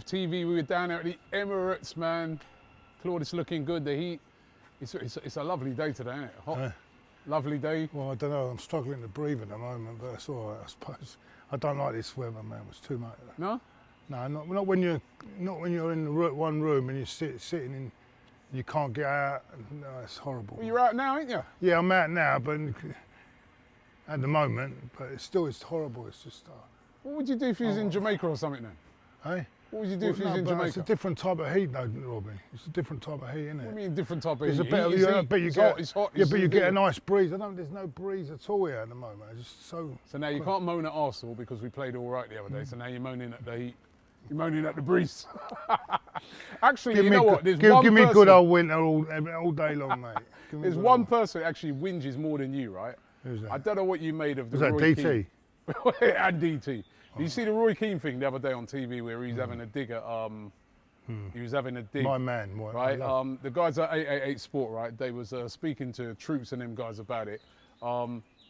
AFTV, we were down there at the Emirates, man. Claude, it's looking good. The heat, it's a lovely day today, isn't it? Hot, lovely day. Well, I don't know. I'm struggling to breathe at the moment, but that's all right, I suppose. I don't like this weather, man. It's too much. No? No, not when you're in one room and you're sitting in. You can't get out. No, it's horrible. Well, you're out now, ain't you? Yeah, I'm out now, but at the moment, but it's horrible. It's just. What would you do if you was in Jamaica or something then? Hey? What would you do if you was in Jamaica? It's a different type of heat, though, Robbie. It's a different type of heat, isn't it? What do you mean different type of It's heat? a better. It's hot. Yeah, but you get a nice breeze. There's no breeze at all here at the moment. It's just so. So now you can't moan at Arsenal because we played all right the other day. So now you're moaning at the heat. You're moaning at the breeze. Actually, you know what? Give me a good old winter all day long, mate. There's one person that actually whinges more than you, right? Who's that? I don't know what you made of the Was Roy that DT? Keane. And DT. Did you see the Roy Keane thing the other day on TV where he's having a dig at, he was having a dig. My man. Right? The guys at 888 Sport, right, they was speaking to Troops and them guys about it.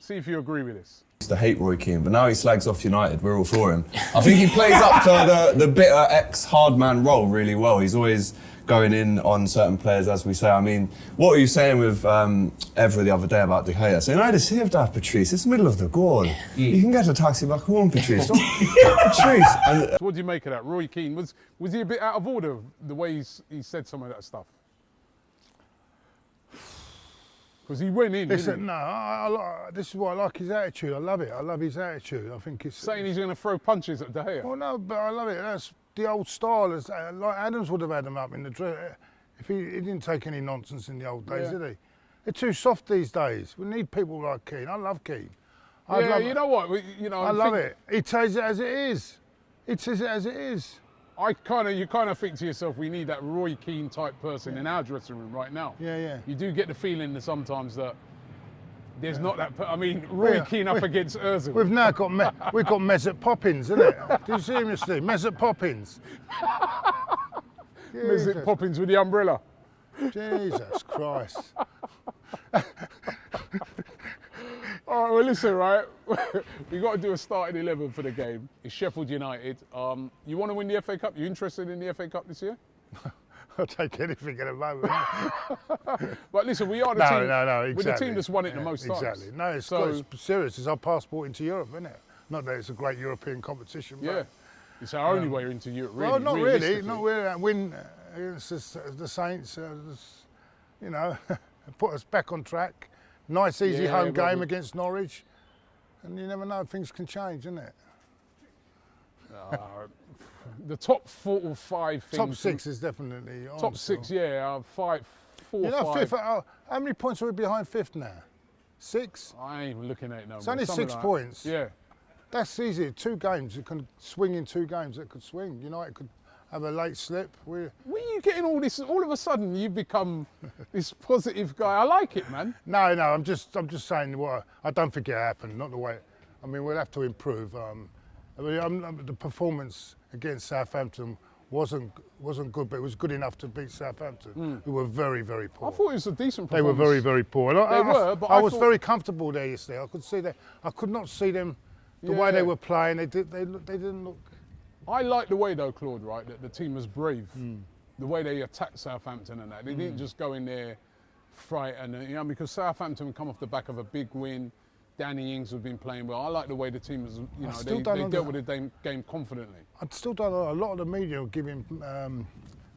See if you agree with this. Used to hate Roy Keane, but now he slags off United. We're all for him. I think he plays up to the bitter ex-hard man role really well. He's always going in on certain players, as we say. I mean, what were you saying with Evra the other day about De Gea? Saying, I just saved that, Patrice. It's the middle of the goal. You can get a taxi back home, Patrice. Patrice. And, so what do you make of that? Roy Keane, was he a bit out of order, the way he said some of that stuff? Because he went in, didn't he? No, this is why I like his attitude. I love it. I love his attitude. I think it's... Saying he's going to throw punches at De Gea? Well, no, but I love it. That's the old style. Like Adams would have had him up in the dress. If he didn't take any nonsense in the old days, did he? They're too soft these days. We need people like Keane. I love Keane. You know what? I love it. He tells it as it is. He says it as it is. You kind of think to yourself, we need that Roy Keane type person in our dressing room right now. Yeah. You do get the feeling that sometimes that there's not that. I mean, Roy Keane up against Ozil. We've now got Mesut Poppins, isn't it? Do you seriously, Mesut Poppins? Mesut Poppins with the umbrella. Jesus Christ. All right, well, listen, right? We've got to do a starting 11 for the game. It's Sheffield United. You want to win the FA Cup? You interested in the FA Cup this year? I'll take anything at the moment. But listen, we are the team. No, exactly. We're the team that's won it the most times. Exactly. No, it's serious. It's our passport into Europe, isn't it? Not that it's a great European competition. Yeah. It's our only way into Europe, really. Well, not really. Not really. Win against the Saints, put us back on track. Nice, easy home game against Norwich. And you never know, things can change, isn't it? The top 4 or 5 things. Top 6 is definitely on. Top 6, yeah. 5, 4, you know, 5. Fifth, how many points are we behind 5th now? 6? I ain't even looking at it no more. It's only 6 points. Yeah. That's easy. 2 games. It can swing in 2 games. It could swing. United could have a late slip. Where are you getting all this? All of a sudden, you've become this positive guy. I like it, man. No. I'm just saying what I don't think it happened. Not the way. I mean, we'll have to improve. The performance against Southampton wasn't good, but it was good enough to beat Southampton, who were very, very poor. I thought it was a decent performance. They were very, very poor. But I was very comfortable there yesterday. I could see that. I could not see them the way they were playing. They didn't look. I like the way, though, Claude, right, that the team was brave. The way they attacked Southampton and that. They didn't just go in there frightened, because Southampton come off the back of a big win. Danny Ings has been playing well. I like the way the team was, they dealt with the game confidently. I still don't know. A lot of the media were giving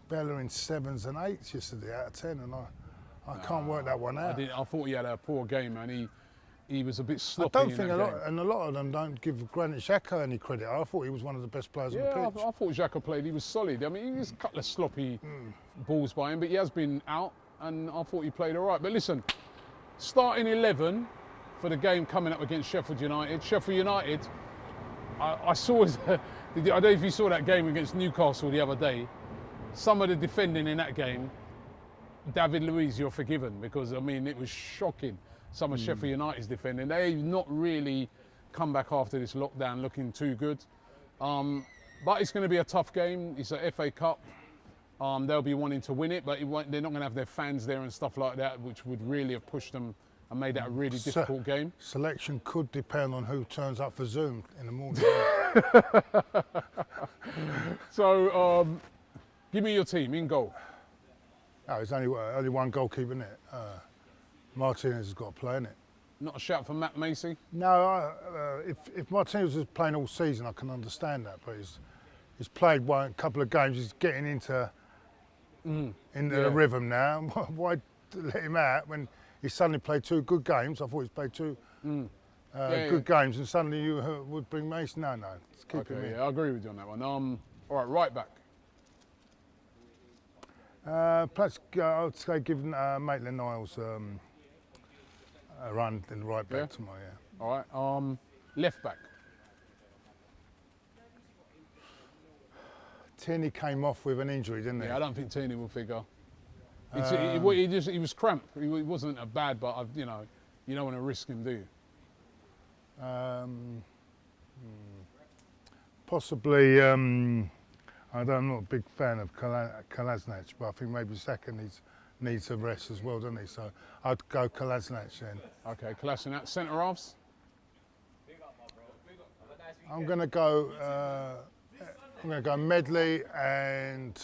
Bella in 7s and 8s yesterday out of 10, and I can't work that one out. I thought he had a poor game, man. He was a bit sloppy. I don't think a lot of them don't give Granit Xhaka any credit. I thought he was one of the best players on the pitch. I thought Xhaka played. He was solid. I mean, there's a couple of sloppy balls by him, but he has been out, and I thought he played all right. But listen, starting 11 for the game coming up against Sheffield United. Sheffield United, I saw. I don't know if you saw that game against Newcastle the other day. Some of the defending in that game, David Luiz, you're forgiven, because I mean it was shocking. Some of Sheffield United's defending. They've not really come back after this lockdown looking too good. But it's going to be a tough game. It's a FA Cup. They'll be wanting to win it, but they're not going to have their fans there and stuff like that, which would really have pushed them and made that a really difficult game. Selection could depend on who turns up for Zoom in the morning. So, give me your team in goal. Oh, there's only one goalkeeper in it. Martinez has got to play in it. Not a shout for Matt Macy. No, if Martinez was playing all season, I can understand that. But he's played a couple of games. He's getting into the rhythm now. Why let him out when he suddenly played 2 good games? I thought he's played 2 good games, and suddenly you would bring Mason. No, let's keep him in. Yeah, I agree with you on that one. All right, right back. Perhaps I'd say give Maitland-Niles a run in the right back tomorrow. Yeah. All right. Left back. Tierney came off with an injury, didn't he? Yeah, I don't think Tierney will figure. He was cramped. He wasn't a bad, but you don't want to risk him, do you? Possibly. I'm not a big fan of Kolasinac, but I think maybe Saka needs a rest as well, doesn't he? So I'd go Kolasinac then. Okay, Kolasinac. Centre halves. I'm going to go Medley and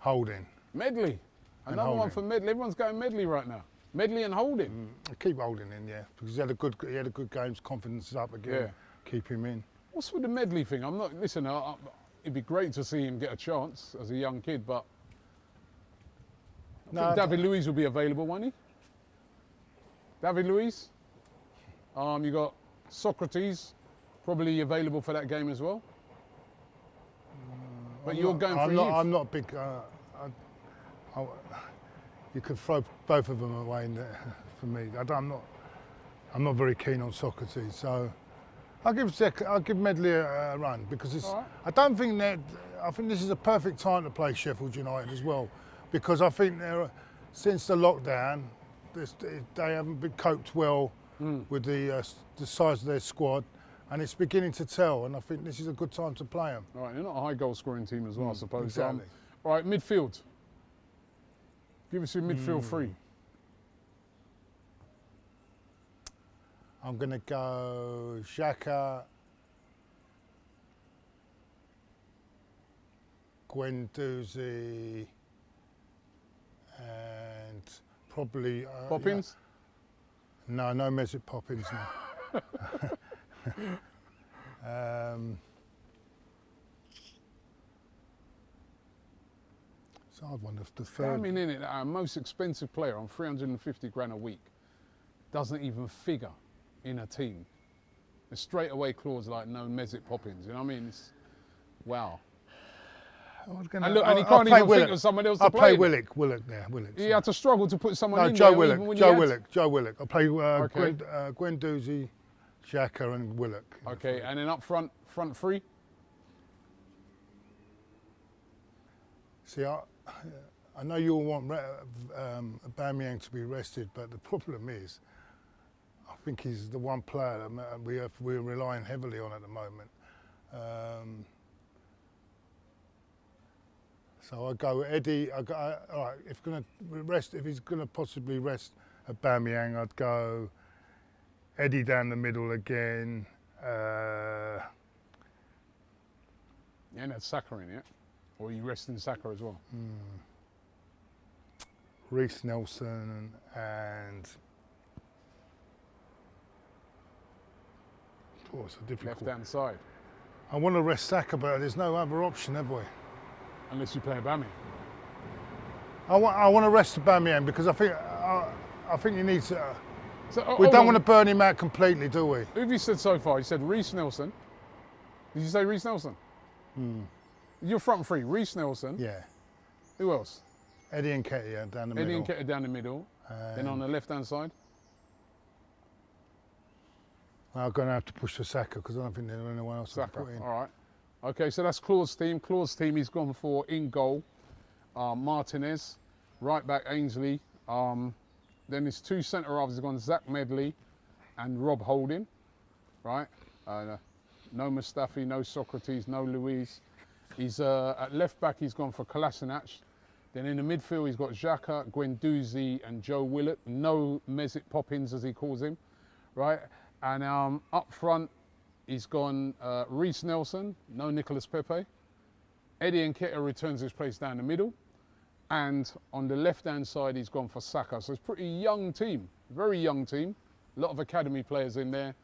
Holding. Medley. Another one for Medley. Everyone's going Medley right now. Medley and Holding. I keep Holding in, yeah, because he had a good game. His confidence is up again. Yeah. Keep him in. What's with the Medley thing? I'm not. Listen, it'd be great to see him get a chance as a young kid, but I think David Luiz will be available, won't he? David Luiz. You got Socrates, probably available for that game as well. But you're going for youth. I'm not big. You could throw both of them away for me. I'm not very keen on Socrates, so I'll give Medley a run because it's. Right. I think this is a perfect time to play Sheffield United as well, because I think since the lockdown, they haven't been coped well with the size of their squad, and it's beginning to tell. And I think this is a good time to play them. All right, they're not a high goal scoring team as well, I suppose. Exactly. All right, midfield. Give us your midfield three. I'm going to go Xhaka, Guendouzi, and probably... Poppins? No Mesut Poppins now. So I'd wonder if the third... I mean, in it, our most expensive player on 350 grand a week doesn't even figure in a team. And straight away, Claude's like, no Mesut Poppins. You know what I mean? It's, wow. And he can't even think of someone else to play. I'll play Willock there. He had to struggle to put someone in Joe there. Willock. Joe Willock. I'll play Guendouzi, Xhaka and Willock. Okay, and then up front three? See, I know you all want Aubameyang to be rested, but the problem is, I think he's the one player that we're relying heavily on at the moment. So I go Eddie. All right, if he's going to possibly rest Aubameyang, I'd go Eddie down the middle again. Yeah, and that's Saka in it. Or are you resting Saka as well? Reece Nelson and it's a difficult. Left-hand side. I want to rest Saka, but there's no other option, have we? Unless you play Aubameyang. I want to rest Aubameyang because I think he needs. We don't want to burn him out completely, do we? Who have you said so far? You said Reece Nelson. Did you say Reece Nelson? Your front three, Reece Nelson. Yeah. Who else? Eddie and Nketiah down the middle. Eddie and Nketiah down the middle. Then on the left-hand side? I'm going to have to push for Saka because I don't think there's anyone else to put in. All right. Okay, so that's Claude's team. Claude's team, he's gone for in goal, Martinez, right back Ainsley. Then his two centre halves have gone Zach Medley and Rob Holding, right? No Mustafi, no Socrates, no Luiz. He's at left back. He's gone for Kolasinac. Then in the midfield, he's got Xhaka, Guendouzi, and Joe Willock. No Mesut Poppins, as he calls him, right? And up front, he's gone Reece Nelson, no Nicolas Pepe, Eddie Nketiah returns his place down the middle. And on the left-hand side, he's gone for Saka. So it's a pretty young team, very young team. A lot of academy players in there.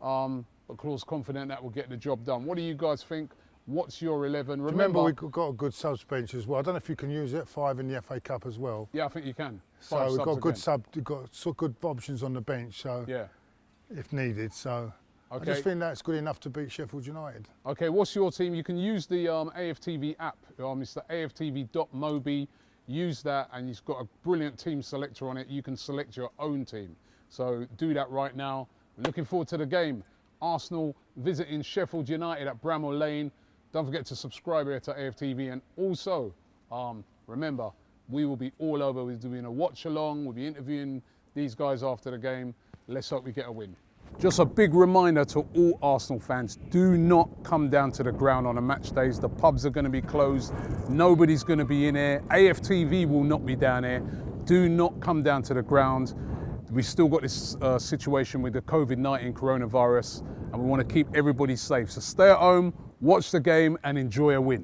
But Claude's confident that will get the job done. What do you guys think? What's your 11? Remember, we've got a good subs bench as well. I don't know if you can use it, 5 in the FA Cup as well. Yeah, I think you can. So we've got good options on the bench. So yeah, if needed. So okay. I just think that's good enough to beat Sheffield United. Okay, what's your team? You can use the AFTV app. It's the aftv.mobi. Use that, and you've got a brilliant team selector on it. You can select your own team. So do that right now. Looking forward to the game. Arsenal visiting Sheffield United at Bramall Lane. Don't forget to subscribe here to AFTV, and also remember, we will be all over. We're doing a watch along. We'll be interviewing these guys after the game. Let's hope we get a win. Just a big reminder to all Arsenal fans, do not come down to the ground on a match days. The pubs are going to be closed. Nobody's going to be in here. AFTV will not be down here. Do not come down to the ground. We've still got this situation with the COVID-19 coronavirus, and we want to keep everybody safe. So stay at home, watch the game, and enjoy a win.